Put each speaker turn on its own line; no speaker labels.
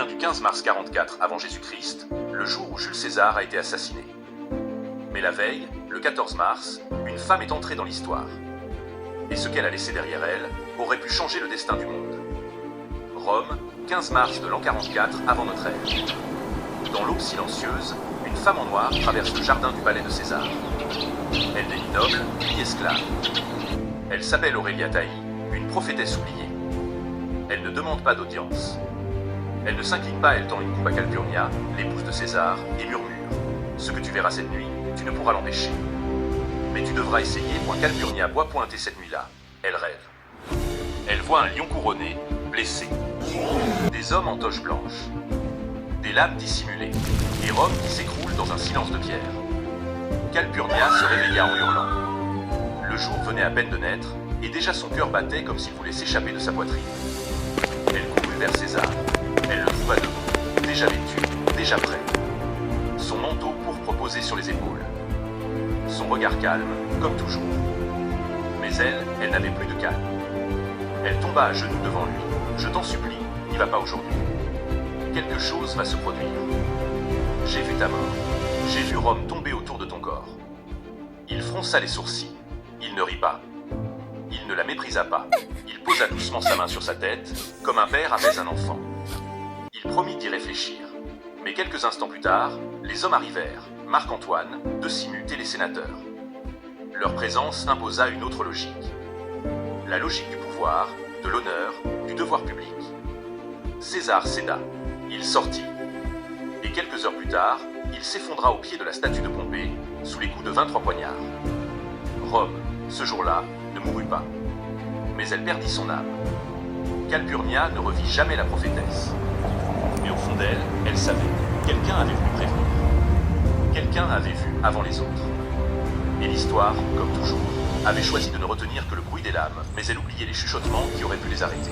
vient du 15 mars 44 avant Jésus-Christ, le jour où Jules César a été assassiné. Mais la veille, le 14 mars, une femme est entrée dans l'histoire. Et ce qu'elle a laissé derrière elle aurait pu changer le destin du monde. Rome, 15 mars de l'an 44 avant notre ère. Dans l'aube silencieuse, une femme en noir traverse le jardin du palais de César. Elle n'est ni noble, ni esclave. Elle s'appelle Aurélia Taï, une prophétesse oubliée. Elle ne demande pas d'audience. Elle ne s'incline pas, elle tend une coupe à Calpurnia, l'épouse de César, et murmure « Ce que tu verras cette nuit, tu ne pourras l'empêcher. Mais tu devras essayer, point Calpurnia boit pointer cette nuit-là. Elle rêve. Elle voit un lion couronné, blessé. Des hommes en toge blanche. Des lames dissimulées. Et Rome qui s'écroule dans un silence de pierre. Calpurnia se réveilla en hurlant. Le jour venait à peine de naître, et déjà son cœur battait comme s'il voulait s'échapper de sa poitrine. Elle courut vers César. Elle le trouva debout, déjà vêtu, déjà prêt. Son manteau pourpre posé sur les épaules. Son regard calme, comme toujours. Mais elle n'avait plus de calme. Elle tomba à genoux devant lui. « Je t'en supplie, n'y va pas aujourd'hui. Quelque chose va se produire. J'ai vu ta mort. J'ai vu Rome tomber autour de ton corps. » Il fronça les sourcils. Il ne rit pas. Il ne la méprisa pas. Il posa doucement sa main sur sa tête, comme un père apaise un enfant. Il promit d'y réfléchir. Mais quelques instants plus tard, les hommes arrivèrent, Marc-Antoine, Decimus et les sénateurs. Leur présence imposa une autre logique. La logique du pouvoir, de l'honneur, du devoir public. César céda. Il sortit. Et quelques heures plus tard, il s'effondra au pied de la statue de Pompée, sous les coups de 23 poignards. Rome, ce jour-là, ne mourut pas. Mais elle perdit son âme. Calpurnia ne revit jamais la prophétesse. Mais au fond d'elle, elle savait. Quelqu'un avait voulu prévenir. Quelqu'un avait vu avant les autres. Et l'histoire, comme toujours, avait choisi de ne retenir que le bruit des lames, mais elle oubliait les chuchotements qui auraient pu les arrêter.